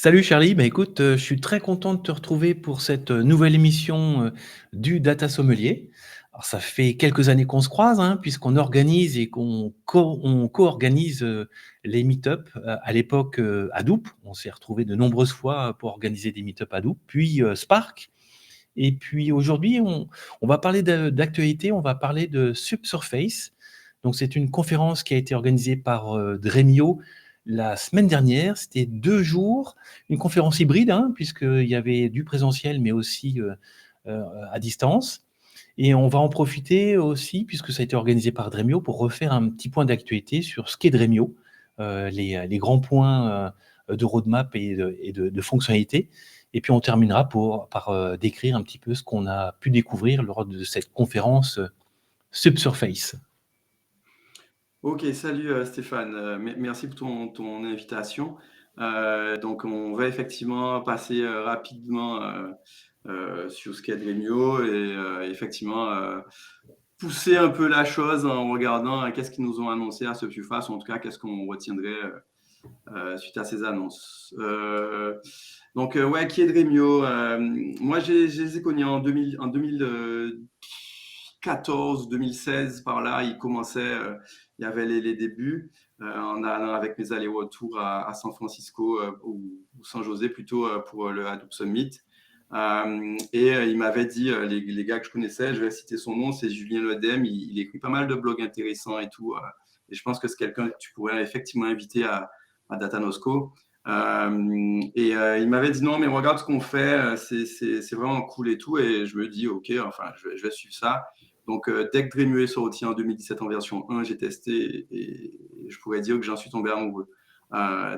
Salut Charlie, bah écoute, je suis très content de te retrouver pour cette nouvelle émission du Data Sommelier. Alors ça fait quelques années qu'on se croise, hein, puisqu'on organise et on co-organise les meet-up à l'époque Hadoop. On s'est retrouvé de nombreuses fois pour organiser des meet-up Hadoop, puis Spark. Et puis aujourd'hui, on va parler d'actualité, on va parler de Subsurface. Donc c'est une conférence qui a été organisée par Dremio la semaine dernière. C'était 2 jours, une conférence hybride, hein, puisqu'il y avait du présentiel, mais aussi à distance. Et on va en profiter aussi, puisque ça a été organisé par Dremio, pour refaire un petit point d'actualité sur ce qu'est Dremio, les grands points de roadmap et de fonctionnalités. Et puis on terminera par décrire un petit peu ce qu'on a pu découvrir lors de cette conférence Subsurface. Ok, salut Stéphane. Merci pour ton invitation. Donc, on va effectivement passer rapidement sur ce qu'est Dremio et effectivement pousser un peu la chose en regardant qu'est-ce qu'ils nous ont annoncé à Subsurface, ou en tout cas qu'est-ce qu'on retiendrait suite à ces annonces. Ouais, qui est Dremio? Moi, je les ai connus en 2014, 2016, par là. Ils commençaient, il y avait les débuts, en allant avec mes allers-retours à San Francisco ou San José plutôt pour le Hadoop Summit. Il m'avait dit, les gars que je connaissais, je vais citer son nom, c'est Julien Ledem. Il écrit pas mal de blogs intéressants et tout. Et je pense que c'est quelqu'un que tu pourrais effectivement inviter à Datanosco. Il m'avait dit non, mais regarde ce qu'on fait, c'est vraiment cool et tout. Et je me dis, ok, enfin, je vais suivre ça. Donc, dès que Dremio est sorti en 2017 en version 1, j'ai testé et je pourrais dire que j'en suis tombé amoureux.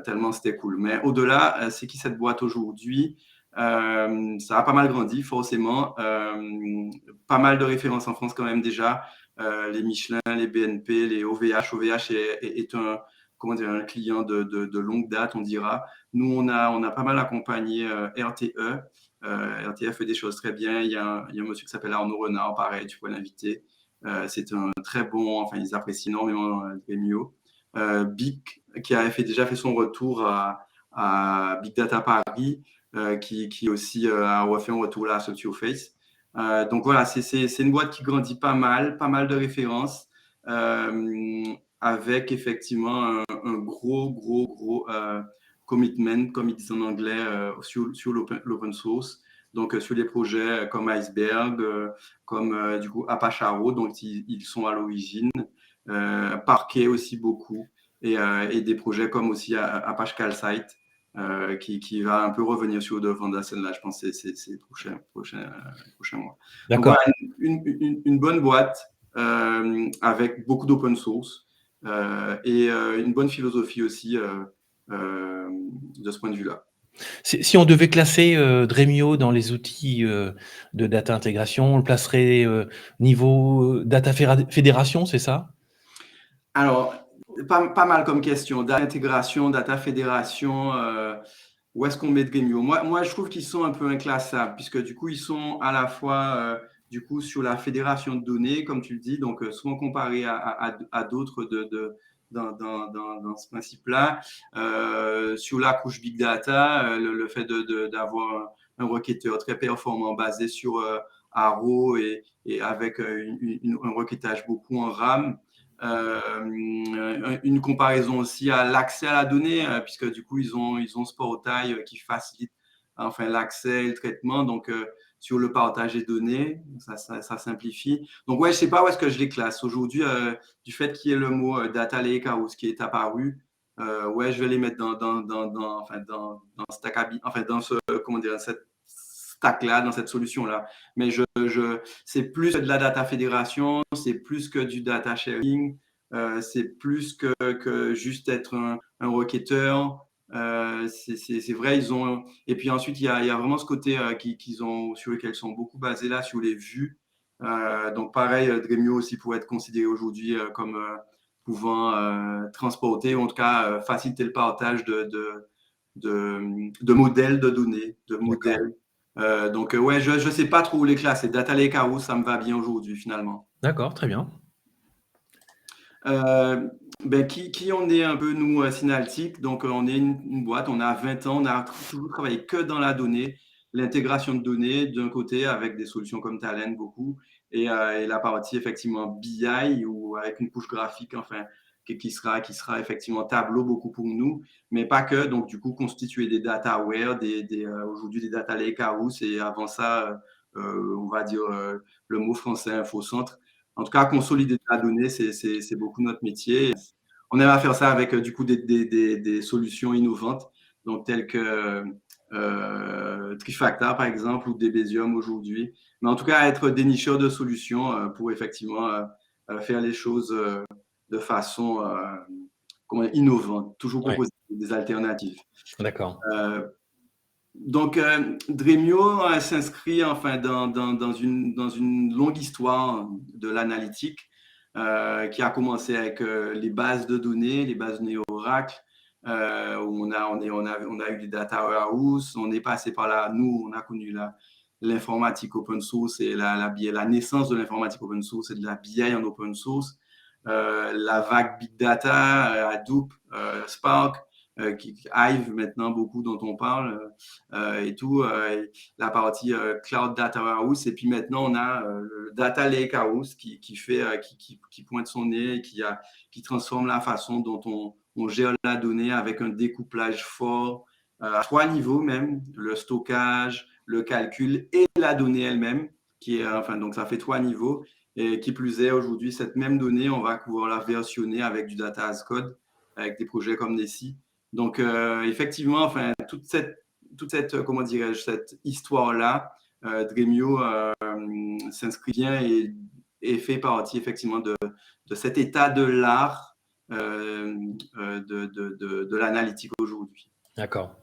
Tellement c'était cool. Mais au-delà, c'est qui cette boîte aujourd'hui? Ça a pas mal grandi, forcément. Pas mal de références en France quand même déjà. Les Michelin, les BNP, les OVH. OVH est un client de longue date, on dira. Nous, on a pas mal accompagné RTE. RTE fait des choses très bien. Il y a un monsieur qui s'appelle Arnaud Renard, pareil, tu peux l'inviter. C'est un très bon, enfin, ils apprécient énormément Dremio. BIC, qui a déjà fait son retour à Big Data Paris, qui aussi a refait un retour là à Subsurface. Donc voilà, c'est une boîte qui grandit pas mal de références, avec effectivement un gros commitment, comme ils disent en anglais, sur l'open source. Donc sur des projets comme Iceberg, comme du coup Apache Arrow, dont ils sont à l'origine, Parquet aussi beaucoup, et des projets comme aussi Apache Calcite, qui va un peu revenir sur le devant de la scène là, je pense, c'est prochain mois. Donc D'accord. voilà, une bonne boîte avec beaucoup d'open source et une bonne philosophie aussi de ce point de vue-là. Si on devait classer Dremio dans les outils de data intégration, on le placerait niveau data fédération, c'est ça? Alors, pas mal comme question. Data intégration, data fédération, où est-ce qu'on met Dremio? Moi, je trouve qu'ils sont un peu inclassables, puisque du coup, ils sont à la fois du coup, sur la fédération de données, comme tu le dis, donc souvent comparé à d'autres dans ce principe-là. Sur la couche Big Data, le fait d'avoir un requêteur très performant basé sur Arrow et avec un requêtage beaucoup en RAM. Une comparaison aussi à l'accès à la donnée, puisque du coup, ils ont ce portail qui facilite enfin l'accès et le traitement. Donc, sur le partage des données, ça simplifie. Donc, ouais, je ne sais pas où est-ce que je les classe. Aujourd'hui, du fait qu'il y ait le mot Data Lakehouse qui est apparu, ouais, je vais les mettre dans ce, comment dire, cette stack-là, dans cette solution-là. Mais c'est plus de la data fédération, c'est plus que du data sharing, c'est plus que juste être un requêteur. C'est vrai, ils ont. Et puis ensuite, il y a vraiment ce côté qu'ils ont, sur lequel ils sont beaucoup basés là, sur les vues. Donc pareil, Dremio aussi pourrait être considéré aujourd'hui comme pouvant transporter, ou en tout cas faciliter le partage de modèles de données, de D'accord. modèles. Donc ouais, je ne sais pas trop où les classer. Data Lakehouse, ça me va bien aujourd'hui finalement. D'accord, très bien. Qui on est un peu, nous, Synaltic. Donc, on est une boîte, on a 20 ans, on a toujours travaillé que dans la donnée, l'intégration de données d'un côté avec des solutions comme Talent, beaucoup, et la partie effectivement BI ou avec une couche graphique, enfin, qui sera effectivement Tableau beaucoup pour nous, mais pas que. Donc, du coup, constituer des dataware, aujourd'hui des data lakehouse, et avant ça, on va dire le mot français infocentre. En tout cas, consolider la donnée, c'est beaucoup notre métier. On aime à faire ça avec du coup des solutions innovantes, donc telles que Trifacta par exemple ou Debezium aujourd'hui. Mais en tout cas, être dénicheur de solutions pour effectivement faire les choses de façon innovante, toujours Ouais, proposer des alternatives. d'accord. Donc, Dremio s'inscrit enfin dans une longue histoire de l'analytique qui a commencé avec les bases de données, les bases de données Oracle, où on a eu des data warehouse, on est passé par là, nous, on a connu l'informatique open source et la naissance de l'informatique open source et de la BI en open source, la vague Big Data, Hadoop, Spark, Hive maintenant beaucoup dont on parle, et tout, la partie Cloud Data Warehouse. Et puis maintenant, on a le Data Lakehouse qui pointe son nez et qui transforme la façon dont on gère la donnée avec un découplage fort à 3 niveaux même, le stockage, le calcul et la donnée elle-même, donc ça fait 3 niveaux. Et qui plus est, aujourd'hui, cette même donnée, on va pouvoir la versionner avec du data as code, avec des projets comme Nessie. Donc, effectivement, enfin, toute cette, comment dirais-je, cette histoire-là, Dremio s'inscrit bien et fait partie effectivement de cet état de l'art de l'analytique aujourd'hui. D'accord.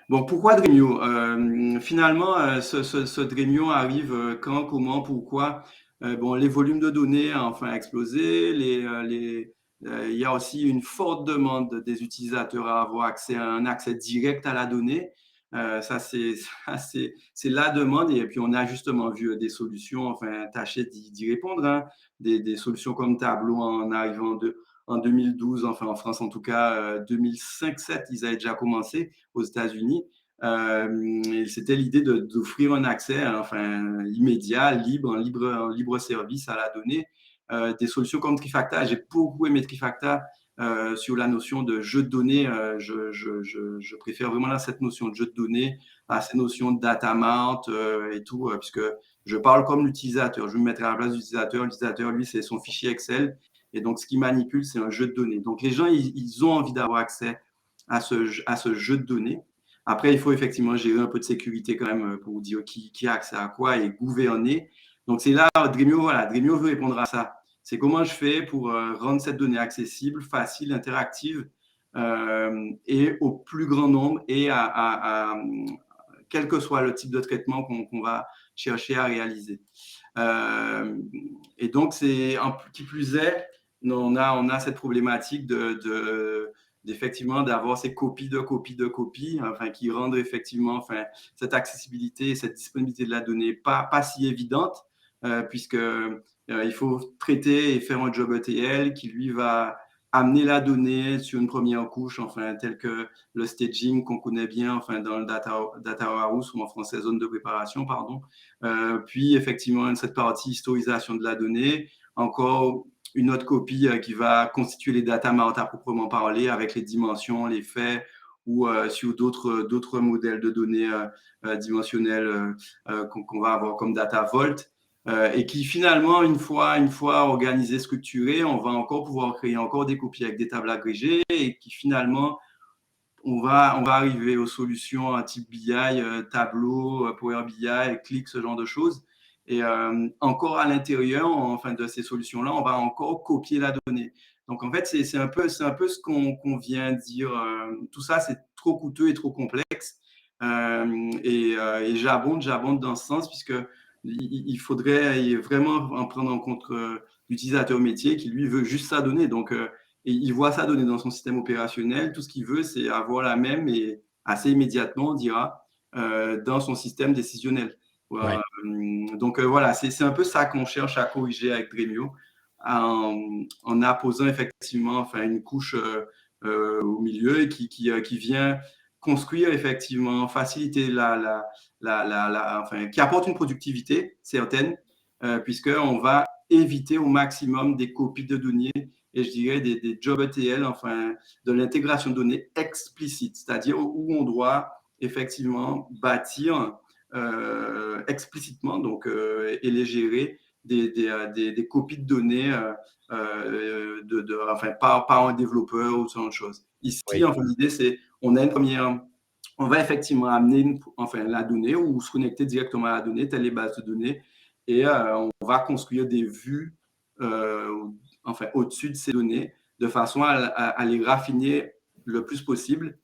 Bon, pourquoi Dremio? Finalement, ce Dremio arrive quand, comment, pourquoi? Bon, les volumes de données ont enfin explosé. Il y a aussi une forte demande des utilisateurs à avoir un accès direct à la donnée. Ça, c'est la demande. Et puis, on a justement vu des solutions, enfin, tâcher d'y répondre, hein. Des solutions comme Tableau en arrivant en 2012, enfin en France en tout cas, 2005-2007, ils avaient déjà commencé aux États-Unis. C'était l'idée d'offrir un accès enfin, immédiat, en libre service à la donnée. Des solutions comme Trifacta, j'ai beaucoup aimé Trifacta sur la notion de jeu de données. Je préfère vraiment cette notion de jeu de données à ces notions de data mart et tout, puisque je parle comme l'utilisateur. Je vais me mettre à la place de l'utilisateur. L'utilisateur, lui, c'est son fichier Excel. Et donc, ce qu'il manipule, c'est un jeu de données. Donc, les gens, ils ont envie d'avoir accès à ce jeu de données. Après, il faut effectivement gérer un peu de sécurité quand même pour dire qui a accès à quoi et gouverner. Donc, c'est là, Dremio veut répondre à ça. C'est comment je fais pour rendre cette donnée accessible, facile, interactive et au plus grand nombre et quel que soit le type de traitement qu'on va chercher à réaliser. Et donc, qui plus est, on a cette problématique d'effectivement d'avoir ces copies de copies, enfin, qui rendent effectivement enfin, cette accessibilité, cette disponibilité de la donnée pas si évidente, puisque il faut traiter et faire un job ETL qui lui va amener la donnée sur une première couche, enfin, tel que le staging qu'on connaît bien, enfin, dans le data warehouse, ou en français zone de préparation, pardon. Puis effectivement cette partie historisation de la donnée, encore une autre copie qui va constituer les data mart à proprement parler avec les dimensions, les faits ou sur d'autres modèles de données dimensionnels qu'on va avoir comme data vault. Et qui finalement, une fois organisé, structuré, on va encore pouvoir créer encore des copies avec des tables agrégées et qui finalement, on va arriver aux solutions type BI, Tableau, Power BI, Click, ce genre de choses. Et encore à l'intérieur, enfin, de ces solutions-là, on va encore copier la donnée. Donc en fait, c'est un peu ce qu'on vient dire. Tout ça, c'est trop coûteux et trop complexe. Et j'abonde dans ce sens puisque il faudrait vraiment en prendre en compte l'utilisateur métier qui lui veut juste sa donnée. Donc et il voit ça donner dans son système opérationnel. Tout ce qu'il veut, c'est avoir la même et assez immédiatement, on dira, dans son système décisionnel. Ouais. Donc voilà, c'est un peu ça qu'on cherche à corriger avec Dremio, en apposant effectivement enfin, une couche au milieu et qui vient construire effectivement, faciliter enfin, qui apporte une productivité certaine, puisqu'on va éviter au maximum des copies de données et je dirais des jobs ETL, enfin, de l'intégration de données explicite, c'est-à-dire où on doit effectivement bâtir explicitement donc, et les gérer des copies de données enfin, par un développeur ou ce genre de choses. Ici, Oui. enfin, l'idée, c'est on a une première, on va effectivement amener enfin, la donnée ou se connecter directement à la donnée, telles les bases de données, et on va construire des vues enfin, au-dessus de ces données de façon à les raffiner le plus possible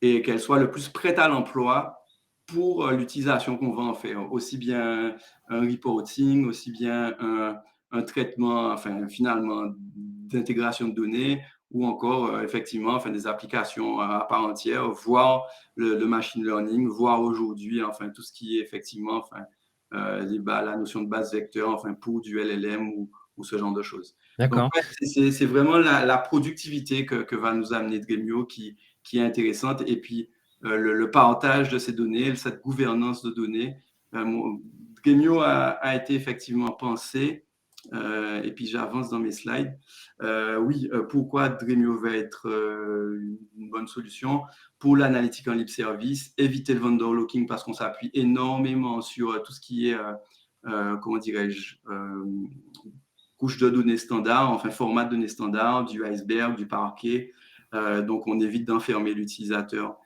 et qu'elles soient le plus prêtes à l'emploi pour l'utilisation qu'on va en faire. Aussi bien un reporting, aussi bien un traitement, enfin, finalement, d'intégration de données ou encore, effectivement, enfin, des applications à part entière, voire le machine learning, voire aujourd'hui, enfin, tout ce qui est effectivement, enfin, la notion de base vecteur, enfin, pour du LLM ou ce genre de choses. Donc, D'accord. ouais, c'est vraiment la productivité que va nous amener Dremio qui est intéressante. Et puis, le partage de ces données, cette gouvernance de données. Dremio a été effectivement pensé, et puis j'avance dans mes slides. Oui, pourquoi Dremio va être une bonne solution? Pour l'analytique en libre service, éviter le vendor locking parce qu'on s'appuie énormément sur tout ce qui est, comment dirais-je, couche de données standard, enfin format de données standard, du iceberg, du parquet. Donc, on évite d'enfermer l'utilisateur,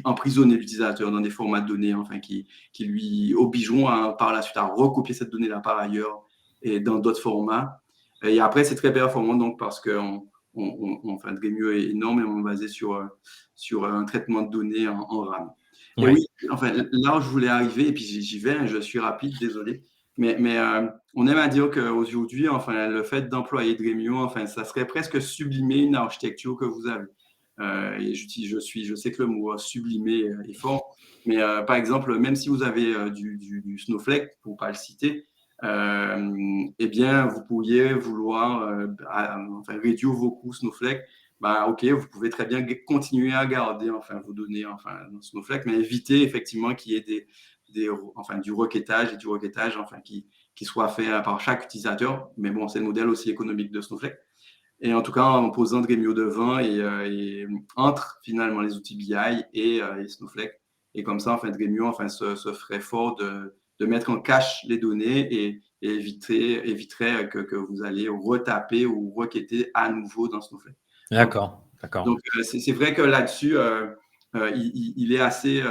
emprisonner l'utilisateur dans des formats de données enfin, qui lui obligeront par la suite à recopier cette donnée-là par ailleurs et dans d'autres formats. Et après, c'est très performant donc, parce que enfin, Dremio est énormément basé sur un traitement de données en RAM. Et Ouais. oui, enfin, là où je voulais arriver, et puis j'y vais, hein, je suis rapide, désolé, mais on aime à dire qu'aujourd'hui, enfin, le fait d'employer Dremio, enfin, ça serait presque sublimer une architecture que vous avez. Et je sais que le mot sublimer est fort, mais par exemple, même si vous avez du Snowflake, pour ne pas le citer, eh bien, vous pourriez vouloir enfin, réduire vos coûts Snowflake. Ben, OK, vous pouvez très bien continuer à garder enfin, vos données enfin, dans Snowflake, mais éviter effectivement qu'il y ait enfin, du requêtage et du requêtage enfin, qui soit fait par chaque utilisateur. Mais bon, c'est le modèle aussi économique de Snowflake. Et en tout cas, en posant Dremio devant et entre finalement les outils BI et Snowflake. Et comme ça, en fait, Dremio enfin, se ferait fort de mettre en cache les données et éviterait que vous allez retaper ou requêter à nouveau dans Snowflake. Donc, D'accord. D'accord. donc c'est vrai que là-dessus, il est assez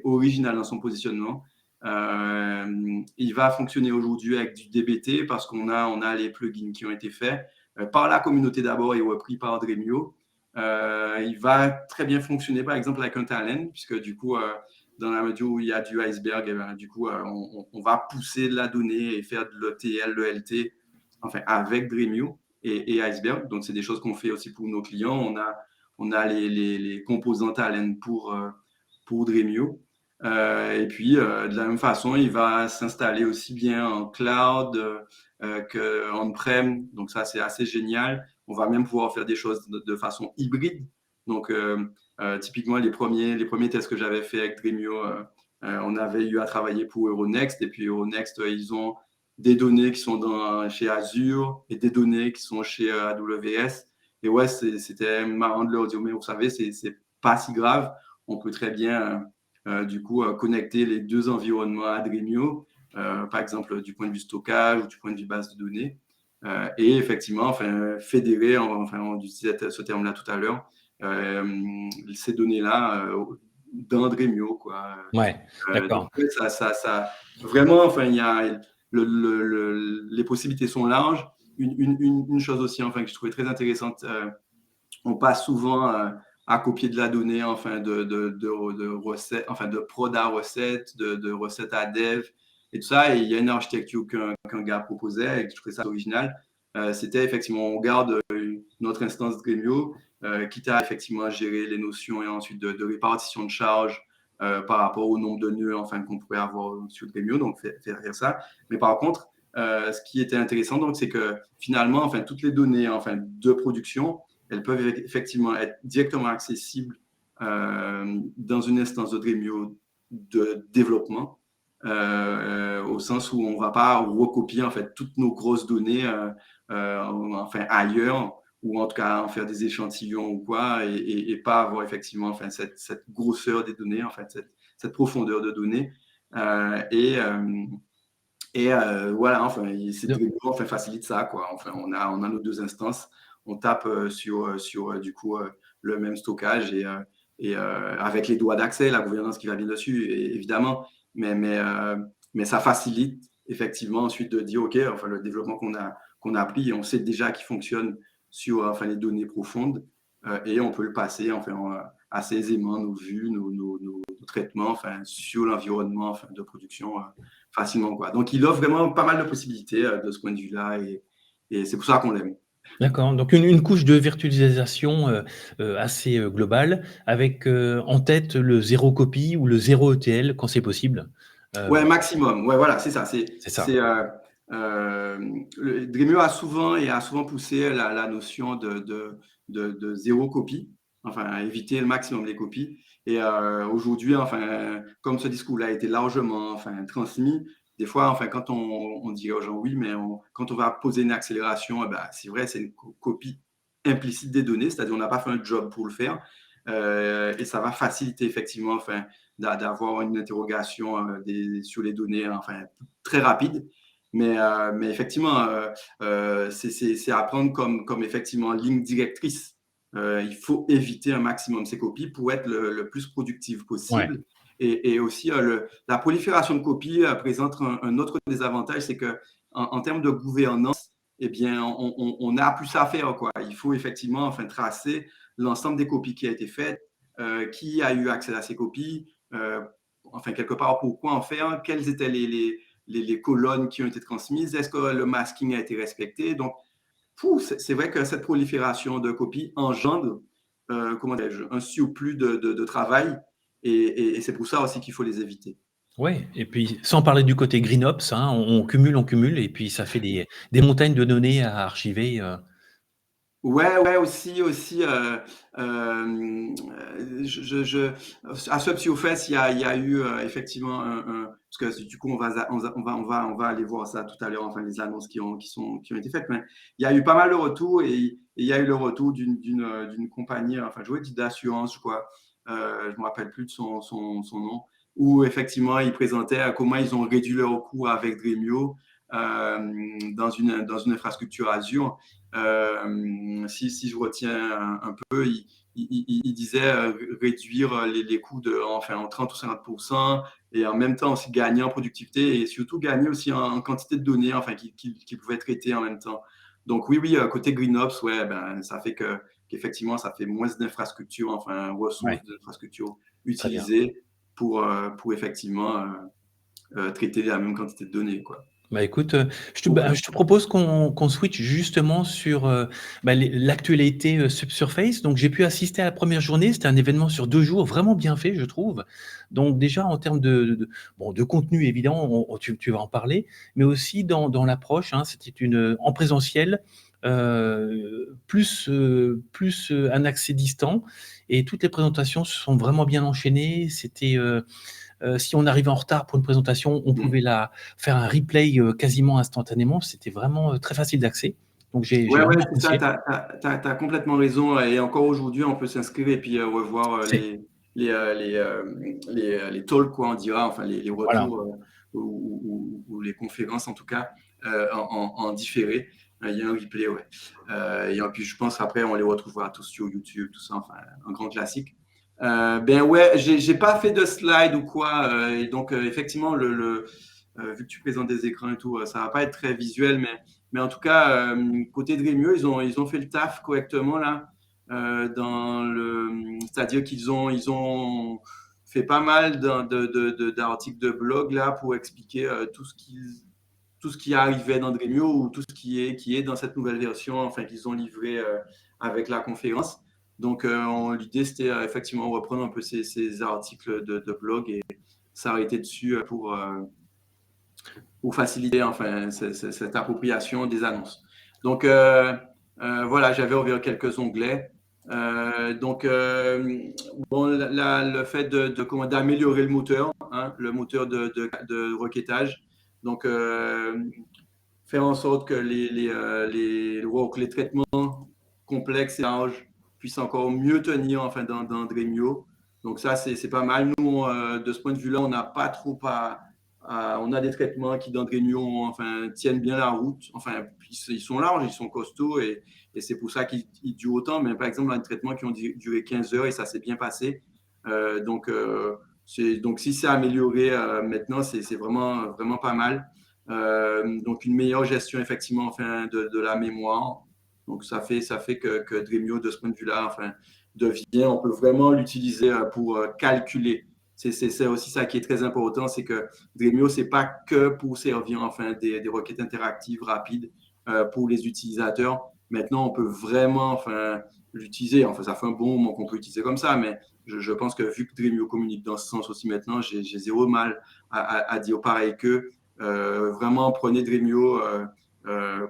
original dans son positionnement. Il va fonctionner aujourd'hui avec du DBT parce qu'on a les plugins qui ont été faits par la communauté d'abord et repris par Dremio. Il va très bien fonctionner par exemple avec un talent puisque du coup, dans la mesure où il y a du iceberg, du coup, on va pousser de la donnée et faire de l'ETL, le LT, enfin avec Dremio et iceberg. Donc, c'est des choses qu'on fait aussi pour nos clients. On a les composants talent pour Dremio. Et puis, de la même façon, il va s'installer aussi bien en cloud qu'en-prem. Donc, ça, c'est assez génial. On va même pouvoir faire des choses de façon hybride. Donc, typiquement, les premiers tests que j'avais fait avec Dremio, on avait eu à travailler pour Euronext. Et puis, Euronext, ils ont des données qui sont chez Azure et des données qui sont chez AWS. Et ouais, c'était marrant de leur dire, mais vous savez, c'est pas si grave. On peut très bien du coup, connecter les deux environnements à Dremio, par exemple du point de vue stockage ou du point de vue base de données. Et effectivement, enfin, fédérer, enfin, on utilisait ce terme-là tout à l'heure, ces données-là dans Dremio, quoi. Ouais. Donc, D'accord. vraiment, enfin, il y a les possibilités sont larges. Une chose aussi, enfin, que je trouvais très intéressante, on passe souvent à copier de la donnée, enfin, de recettes, enfin, de prod à recette, de recette à dev, et tout ça. Et il y a une architecture qu'un gars proposait et que je trouvais ça original. C'était effectivement, on garde notre instance Dremio, quitte à effectivement gérer les notions et ensuite de répartition de charges par rapport au nombre de nœuds enfin, qu'on pourrait avoir sur Dremio, donc faire ça. Mais par contre, ce qui était intéressant, donc, c'est que finalement, enfin, toutes les données enfin, de production, elles peuvent effectivement être directement accessibles dans une instance de Dremio de développement, au sens où on ne va pas recopier en fait toutes nos grosses données enfin, ailleurs, ou en tout cas en faire des échantillons ou quoi, et pas avoir effectivement enfin, cette grosseur des données, en fait, cette profondeur de données. Voilà, enfin, Dremio enfin, facilite ça, quoi. Enfin, on a nos deux instances, on tape sur du coup le même stockage et avec les droits d'accès, la gouvernance qui va bien dessus, évidemment, mais ça facilite effectivement ensuite de dire, OK, enfin, le développement qu'on a appris, on sait déjà qu'il fonctionne sur enfin, les données profondes, et on peut le passer enfin, assez aisément, nos vues, nos traitements enfin, sur l'environnement enfin, de production facilement, quoi. Donc, il offre vraiment pas mal de possibilités de ce point de vue-là, et c'est pour ça qu'on l'aime. D'accord, donc une couche de virtualisation, assez, globale avec, en tête le zéro copie ou le zéro ETL quand c'est possible? Ouais, maximum. Ouais, voilà, c'est ça. C'est ça. Dremio a souvent poussé la notion de zéro copie, enfin, éviter le maximum les copies. Et aujourd'hui, enfin, comme ce discours-là a été largement enfin, transmis, des fois, enfin, quand on dit aux gens oui, mais quand on va poser une accélération, eh ben, c'est vrai, c'est une copie implicite des données, c'est-à-dire on n'a pas fait un job pour le faire. Et ça va faciliter effectivement enfin, d'avoir une interrogation sur les données enfin, très rapide. Mais effectivement, c'est à prendre comme effectivement ligne directrice. Il faut éviter un maximum ces copies pour être le plus productif Ouais. possible. Et aussi, la prolifération de copies présente un autre désavantage, c'est qu'en termes de gouvernance, eh bien, on a plus à faire, quoi. Il faut effectivement enfin, tracer l'ensemble des copies qui a été faites, qui a eu accès à ces copies, enfin, quelque part, pourquoi en faire, quelles étaient les colonnes qui ont été transmises, est-ce que le masking a été respecté. Donc, c'est vrai que cette prolifération de copies engendre comment un surplus de travail, et c'est pour ça aussi qu'il faut les éviter. Ouais, et puis sans parler du côté GreenOps, hein, on cumule et puis ça fait des montagnes de données à archiver, Ouais, aussi, à Subsiofest, il y a eu effectivement parce que du coup, on va aller voir ça tout à l'heure, enfin, les annonces qui ont été faites, mais il y a eu pas mal de retours, et il y a eu le retour d'une compagnie, enfin, je dis d'assurance, je crois, je me rappelle plus de son nom, où effectivement, ils présentaient comment ils ont réduit leur coût avec Dremio dans une infrastructure Azure. Si je retiens un peu, il disait réduire les coûts enfin, en 30 ou 50%, et en même temps aussi gagner en productivité, et surtout gagner aussi en quantité de données enfin, qui pouvaient être traitées en même temps. Donc oui, côté GreenOps, ouais, ben, ça fait qu'effectivement, ça fait moins d'infrastructures, enfin, ouais, ressources d'infrastructures très bien. utilisées pour effectivement traiter la même quantité de données, quoi. Bah, écoute, je te propose qu'on switch justement sur, l'actualité, Subsurface. Donc j'ai pu assister à la première journée, c'était un événement sur 2 jours, vraiment bien fait, je trouve. Donc déjà en termes de contenu évidemment, tu vas en parler, mais aussi dans l'approche, hein, c'était en présentiel, plus un accès distant, et toutes les présentations se sont vraiment bien enchaînées. C'était, si on arrivait en retard pour une présentation, on Mm. pouvait la faire un replay quasiment instantanément. C'était vraiment très facile d'accès. Donc j'ai Ouais, vraiment c'est ça, apprécié. tu as complètement raison. Et encore aujourd'hui, on peut s'inscrire et puis revoir C'est les talks, quoi, on dira, enfin les voilà. retours ou les conférences, en tout cas, en différé. Il y a un replay, ouais. Et puis, je pense après, on les retrouvera tous sur YouTube, tout ça, enfin, un grand classique. Ben ouais, j'ai pas fait de slide ou quoi. Et donc, effectivement, vu que tu présentes des écrans et tout, ça va pas être très visuel, mais en tout cas, côté Dremio, ils ont fait le taf correctement là. C'est-à-dire qu'ils ont fait pas mal d'articles de blog là pour expliquer tout ce qui arrivait dans Dremio, ou tout ce qui est dans cette nouvelle version, enfin qu'ils ont livré avec la conférence. Donc, l'idée, c'était effectivement reprendre un peu ces articles de blog et s'arrêter dessus pour faciliter enfin, cette appropriation des annonces. Donc, voilà, j'avais ouvert quelques onglets. Donc, bon, le fait d'améliorer le moteur, hein, le moteur de requêtage. Donc, faire en sorte que les traitements complexes et larges puissent encore mieux tenir enfin, dans Dremio. Donc ça, c'est pas mal. Nous, de ce point de vue-là, on n'a pas trop on a des traitements qui, dans Dremio, enfin, tiennent bien la route. Enfin, ils sont larges, ils sont costauds et c'est pour ça qu'ils durent autant. Mais par exemple, on a des traitements qui ont duré 15 heures et ça s'est bien passé. Donc, si c'est amélioré maintenant, c'est vraiment, vraiment pas mal. Donc, une meilleure gestion, effectivement, enfin, de la mémoire. Donc, ça fait que Dremio, de ce point de vue-là, enfin, on peut vraiment l'utiliser pour calculer. C'est aussi ça qui est très important, c'est que Dremio, c'est pas que pour servir enfin, des requêtes interactives rapides pour les utilisateurs. Maintenant, on peut vraiment enfin, l'utiliser. Enfin, ça fait un bon moment qu'on peut l'utiliser comme ça, mais je pense que vu que Dremio communique dans ce sens aussi maintenant, j'ai zéro mal à dire pareil qu'eux. Vraiment, prenez Dremio.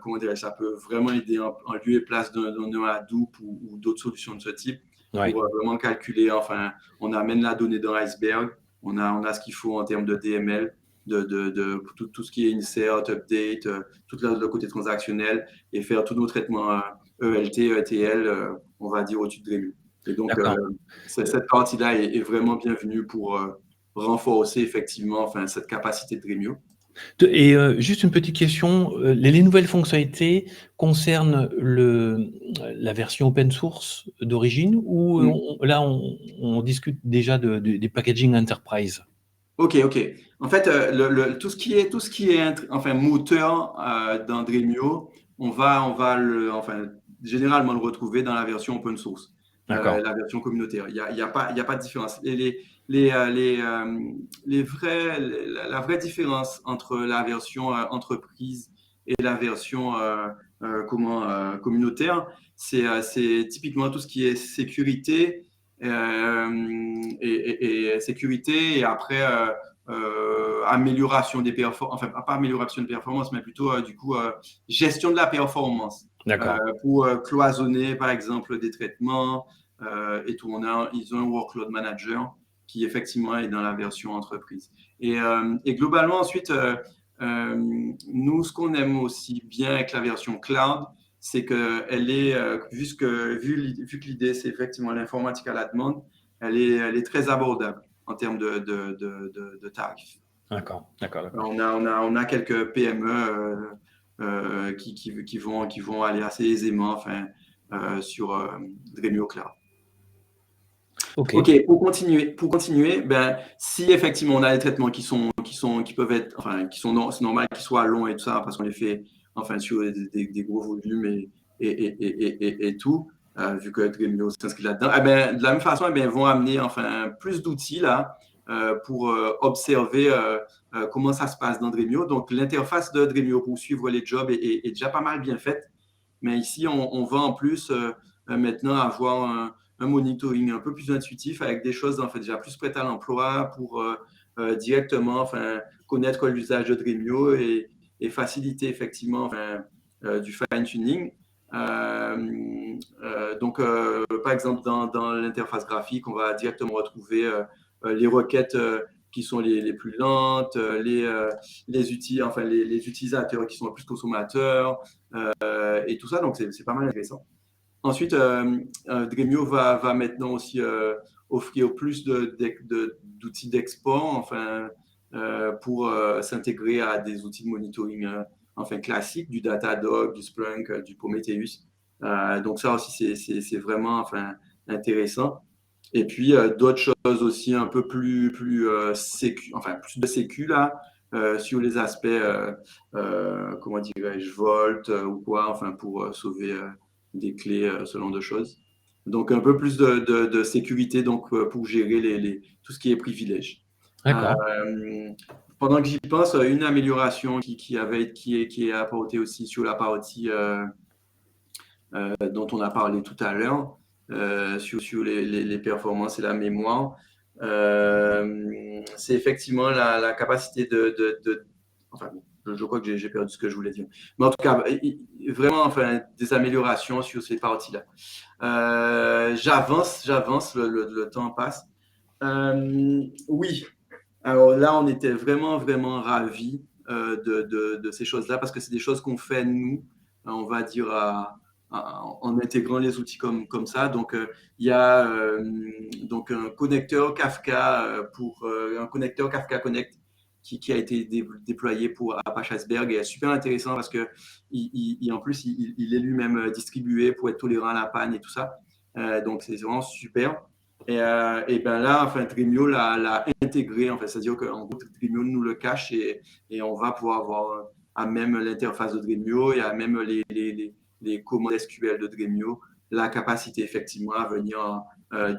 Comment dirais-je, ça peut vraiment aider en lieu et place d'un Hadoop ou d'autres solutions de ce type pour vraiment calculer. Enfin, on amène la donnée dans Iceberg, on a ce qu'il faut en termes de DML, de tout ce qui est insert, update, tout le côté transactionnel et faire tous nos traitements ELT, ETL, on va dire au-dessus de Dremio. Et donc, cette partie-là est vraiment bienvenue pour renforcer effectivement enfin, cette capacité de Dremio. Et juste une petite question, les nouvelles fonctionnalités concernent la version open source d'origine ou là on discute déjà des packaging enterprise? Ok. En fait, tout ce qui est enfin, moteur dans Dremio, on va enfin, généralement le retrouver dans la version open source, la version communautaire. Il y a pas de différence. Et la vraie différence entre la version entreprise et la version communautaire, c'est typiquement tout ce qui est sécurité et sécurité et après amélioration des performances, enfin pas amélioration de performance, mais plutôt du coup gestion de la performance pour cloisonner par exemple des traitements et tout. Ils ont un workload manager qui effectivement est dans la version entreprise. Et globalement ensuite, nous ce qu'on aime aussi bien avec la version cloud, c'est qu'elle est, vu que l'idée c'est effectivement l'informatique à la demande, elle est très abordable en termes de tarifs. D'accord. On a quelques PME qui vont aller assez aisément enfin, sur Dremio Cloud. Ok, pour continuer, ben, si effectivement on a des traitements qui peuvent être, enfin, c'est normal qu'ils soient longs et tout ça, parce qu'on les fait enfin, sur des gros volumes et tout, vu que Dremio s'inscrit là-dedans. Eh ben, de la même façon, eh ben, ils vont amener enfin, plus d'outils là pour observer comment ça se passe dans Dremio. Donc, l'interface de Dremio pour suivre les jobs est déjà pas mal bien faite. Mais ici, on va en plus maintenant avoir un monitoring un peu plus intuitif avec des choses en fait, déjà plus prêtes à l'emploi pour directement enfin, connaître l'usage de Dremio et faciliter effectivement enfin, du fine-tuning. Donc, par exemple, dans l'interface graphique, on va directement retrouver les requêtes qui sont les plus lentes, les utilisateurs qui sont plus consommateurs et tout ça. Donc, c'est pas mal intéressant. Ensuite, Dremio va maintenant aussi offrir plus d'outils d'export enfin, pour s'intégrer à des outils de monitoring enfin, classiques, du Datadog, du Splunk, du Prometheus. Donc ça aussi, c'est vraiment enfin, intéressant. Et puis, d'autres choses aussi un peu plus sécu, enfin, plus de sécu là, sur les aspects, comment dirais-je, Volt ou quoi, enfin, pour sauver des clés, ce genre de choses. Donc, un peu plus de sécurité donc, pour gérer tout ce qui est privilège. Pendant que j'y pense, une amélioration qui est apportée aussi sur la partie dont on a parlé tout à l'heure, sur les performances et la mémoire. C'est effectivement la capacité enfin, je crois que j'ai perdu ce que je voulais dire. Mais en tout cas, vraiment, enfin, des améliorations sur ces parties-là. J'avance, le temps passe. Oui, alors là, on était vraiment, vraiment ravis de ces choses-là parce que c'est des choses qu'on fait nous, on va dire, en intégrant les outils comme ça. Donc, il y a donc un connecteur Kafka un connecteur Kafka Connect qui a été déployé pour Apache Iceberg et est super intéressant parce que en plus, il est lui-même distribué pour être tolérant à la panne et tout ça. Donc, c'est vraiment super. Et ben là, enfin, Dremio l'a intégré, en fait, c'est-à-dire qu'en gros, Dremio nous le cache et on va pouvoir avoir à même l'interface de Dremio et à même les commandes SQL de Dremio la capacité effectivement à venir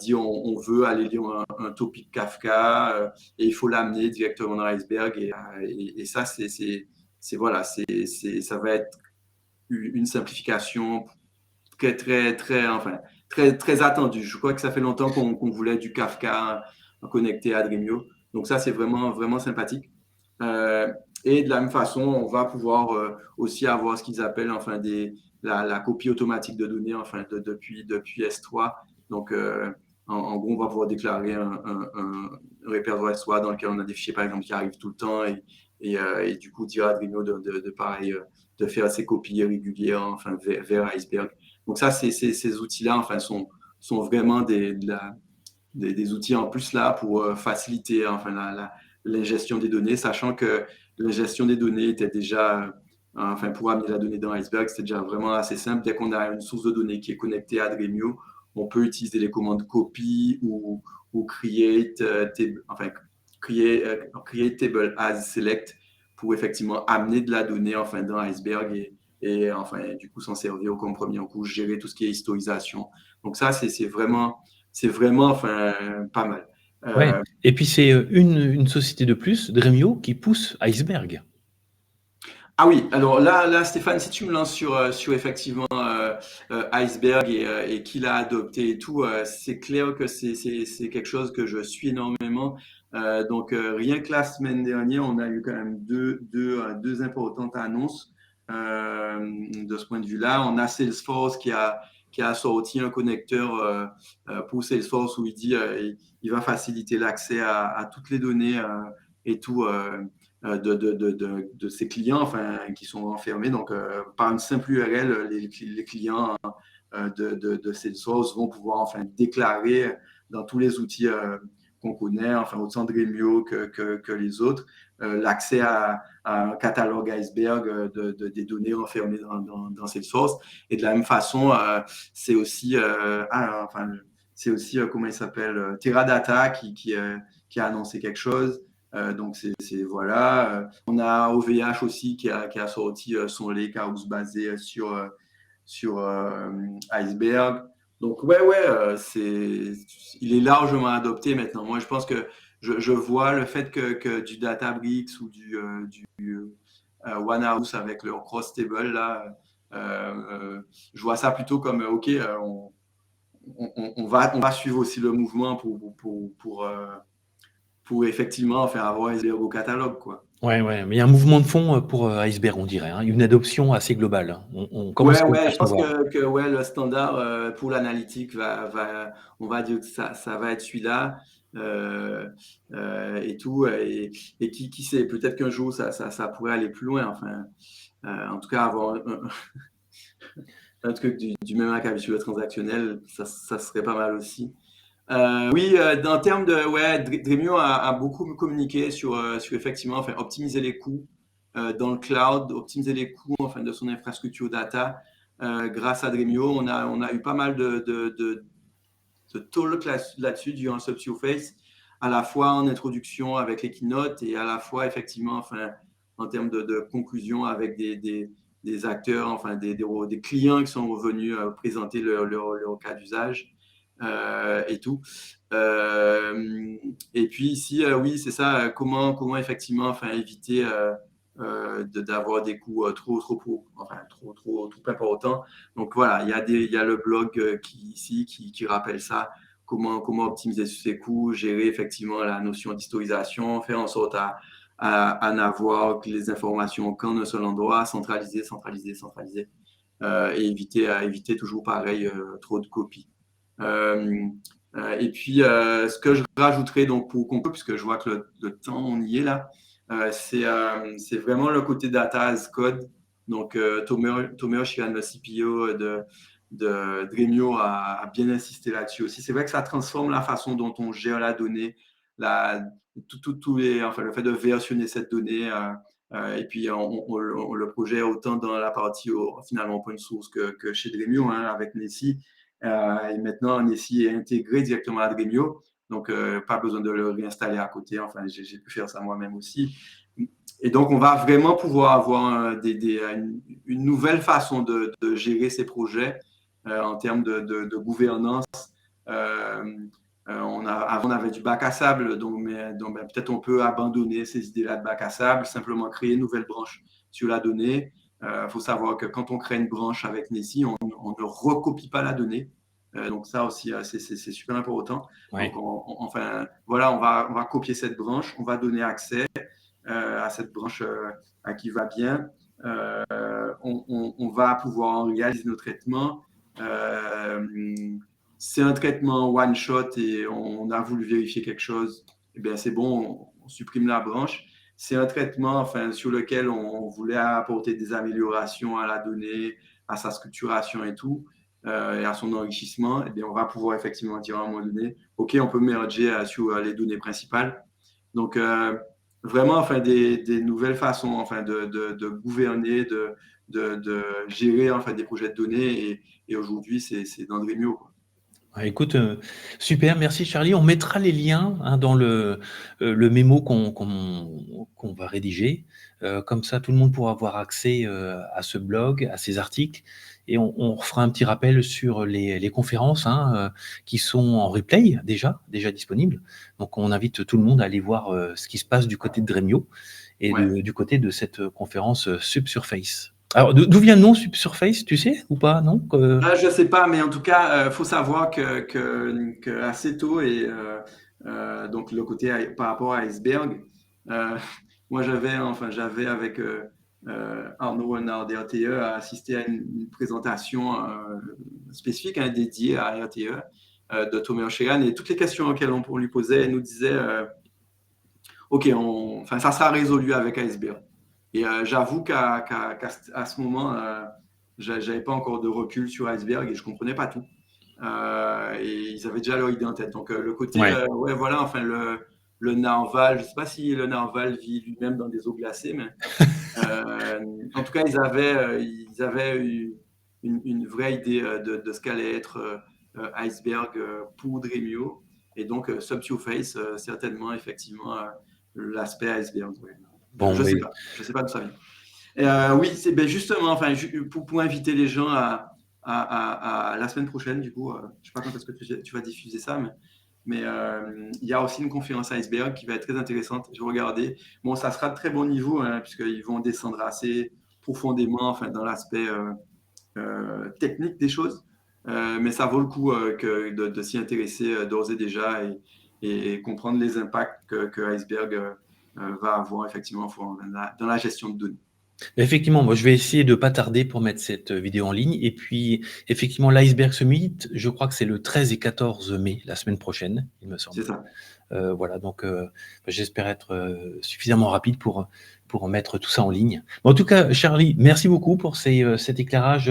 dire on veut aller lire un topic Kafka et il faut l'amener directement dans Iceberg et ça, voilà, ça va être une simplification très, très, très, enfin, très, très attendu. Je crois que ça fait longtemps qu'on voulait du Kafka connecté à Dremio. Donc ça, c'est vraiment, vraiment sympathique. Euh, et de la même façon, on va pouvoir aussi avoir ce qu'ils appellent enfin, la copie automatique de données enfin, depuis S3. Donc, en gros, on va pouvoir déclarer un répertoire S3 dans lequel on a des fichiers, par exemple, qui arrivent tout le temps et du coup, dire à Dremio de pareil, de faire ces copies régulières enfin, vers Iceberg. Donc ça, ces outils-là enfin, sont vraiment des outils en plus là pour faciliter enfin, l'ingestion des données, sachant que l'ingestion des données était déjà, enfin pour amener la donnée dans Iceberg, c'était déjà vraiment assez simple. Dès qu'on a une source de données qui est connectée à Dremio, on peut utiliser les commandes copy ou create, create table as select pour effectivement amener de la donnée enfin, dans Iceberg et enfin, du coup s'en servir comme premier coup, gérer tout ce qui est historisation. Donc ça, c'est vraiment enfin, pas mal. Ouais. Et puis c'est une société de plus, Dremio, qui pousse Iceberg. Ah oui, alors là, Stéphane, si tu me lances sur effectivement Iceberg et qui l'a adopté et tout, c'est clair que c'est quelque chose que je suis énormément. Donc, rien que la semaine dernière, on a eu quand même deux importantes annonces de ce point de vue-là. On a Salesforce qui a sorti un connecteur pour Salesforce où il dit il va faciliter l'accès à toutes les données et tout. De ses clients enfin, qui sont enfermés. Donc, par une simple URL, les clients de Salesforce vont pouvoir enfin, déclarer dans tous les outils qu'on connaît, enfin, autant Dremio que les autres, l'accès à un catalogue Iceberg des données enfermées dans Salesforce. Et de la même façon, c'est aussi, enfin, c'est aussi comment il s'appelle, Teradata qui a annoncé quelque chose. Donc, voilà. On a OVH aussi qui a sorti son lakehouse basé sur Iceberg. Donc, ouais, il est largement adopté maintenant. Moi, je pense que je vois le fait que du Databricks ou du OneHouse avec leur cross table, là, je vois ça plutôt comme, OK, on va suivre aussi le mouvement pour effectivement faire avoir Iceberg au catalogue, quoi. Ouais, ouais, mais il y a un mouvement de fond pour Iceberg, on dirait, hein, une adoption assez globale, hein. On commence à le Je pense percevoir. que ouais, le standard pour l'analytique on va dire que ça va être celui-là et tout. Et qui sait, peut-être qu'un jour ça pourrait aller plus loin. Enfin, en tout cas, avoir un truc du même acabit sur le transactionnel, ça serait pas mal aussi. Oui, en termes de, ouais, Dremio a beaucoup communiqué sur effectivement, enfin, optimiser les coûts dans le cloud, optimiser les coûts enfin, de son infrastructure data. Grâce à Dremio, on a eu pas mal de talk là-dessus durant le Subsurface, à la fois en introduction avec les keynotes et à la fois effectivement, enfin, en termes de conclusion avec des acteurs, enfin des clients qui sont venus présenter leur cas d'usage et tout. Et puis ici, oui, c'est ça, comment effectivement enfin, éviter d'avoir des coûts trop importants. Donc voilà, il y a le blog qui rappelle ça, comment optimiser ces coûts, gérer effectivement la notion d'historisation, faire en sorte à n'avoir que les informations qu'en un seul endroit, centraliser, et éviter toujours pareil trop de copies. Et puis, ce que je rajouterais donc pour conclure, puisque je vois que le temps, on y est là, c'est vraiment le côté data as code. Donc, Tomeo Shiran, le CPO de Dremio, a bien insisté là-dessus aussi. C'est vrai que ça transforme la façon dont on gère la donnée, le fait de versionner cette donnée. Et puis, on le projette autant dans la partie finalement open source que chez Dremio, avec Nessie. Et maintenant, Nessie est intégré directement à Dremio. Donc, pas besoin de le réinstaller à côté. Enfin, j'ai pu faire ça moi-même aussi. Et donc, on va vraiment pouvoir avoir une nouvelle façon de gérer ces projets en termes de gouvernance. Avant, on avait du bac à sable, donc peut-être on peut abandonner ces idées-là de bac à sable, simplement créer une nouvelle branche sur la donnée. Faut savoir que quand on crée une branche avec Nessie, on ne recopie pas la donnée. Donc ça aussi, c'est super important. Ouais. Donc, on va copier cette branche, on va donner accès à cette branche à qui va bien. On va pouvoir réaliser nos traitements. C'est un traitement one shot et on a voulu vérifier quelque chose, eh bien c'est bon, on supprime la branche. C'est un traitement sur lequel on voulait apporter des améliorations à la donnée, à sa structuration et tout, et à son enrichissement. Eh bien, on va pouvoir effectivement dire à un moment donné, OK, on peut merger sur les données principales. Donc, vraiment, des nouvelles façons de gouverner, de gérer des projets de données. Et aujourd'hui, c'est dans Dremio, quoi. Écoute, super, merci Charlie. On mettra les liens dans le mémo qu'on va rédiger. Comme ça, tout le monde pourra avoir accès à ce blog, à ces articles. Et on fera un petit rappel sur les conférences qui sont en replay déjà disponibles. Donc, on invite tout le monde à aller voir ce qui se passe du côté de Dremio et du côté de cette conférence Subsurface. Alors, d'où vient le nom Subsurface, tu sais ou pas, non? Je ne sais pas, mais en tout cas, faut savoir que assez tôt, et donc le côté par rapport à Iceberg, moi j'avais avec Arnaud Renard des RTE assisté à une présentation spécifique dédiée à RTE de Tomeo Shiran, et toutes les questions auxquelles on lui posait, elle nous disait OK, ça sera résolu avec Iceberg. Et j'avoue qu'à ce moment, j'avais pas encore de recul sur Iceberg et je comprenais pas tout. Et ils avaient déjà leur idée en tête. Donc le côté, le narval, je sais pas si le narval vit lui-même dans des eaux glacées, mais en tout cas, ils avaient eu une vraie idée de ce qu'allait être Iceberg pour Dremio. Et donc, Subsurface, certainement, effectivement, l'aspect Iceberg. Ouais. Bon, je sais pas d'où ça vient. Oui, c'est justement, pour inviter les gens à la semaine prochaine, du coup, je sais pas quand est-ce que tu vas diffuser ça, mais il y a aussi une conférence Iceberg qui va être très intéressante. Je vais regarder. Bon, ça sera de très bon niveau, puisqu'ils vont descendre assez profondément dans l'aspect technique des choses. Mais ça vaut le coup de s'y intéresser d'ores et déjà et comprendre les impacts que Iceberg va avoir effectivement dans la gestion de données. Effectivement, moi je vais essayer de pas tarder pour mettre cette vidéo en ligne. Et puis, effectivement, l'Iceberg Summit, je crois que c'est le 13 et 14 mai, la semaine prochaine, il me semble. C'est ça. Voilà, donc j'espère être suffisamment rapide pour mettre tout ça en ligne. En tout cas, Charlie, merci beaucoup pour cet éclairage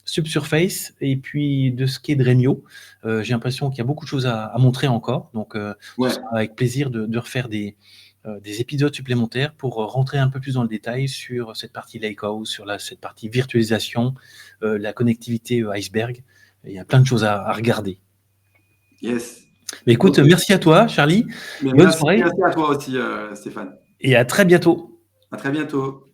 Subsurface et puis de ce qu'est Dremio. J'ai l'impression qu'il y a beaucoup de choses à montrer encore, donc ce sera avec plaisir de refaire des épisodes supplémentaires pour rentrer un peu plus dans le détail sur cette partie Lakehouse, sur cette partie virtualisation, la connectivité Iceberg. Il y a plein de choses à regarder. Yes. Mais écoute, merci à toi, Charlie. Bonne soirée. Merci à toi aussi, Stéphane. Et à très bientôt. À très bientôt.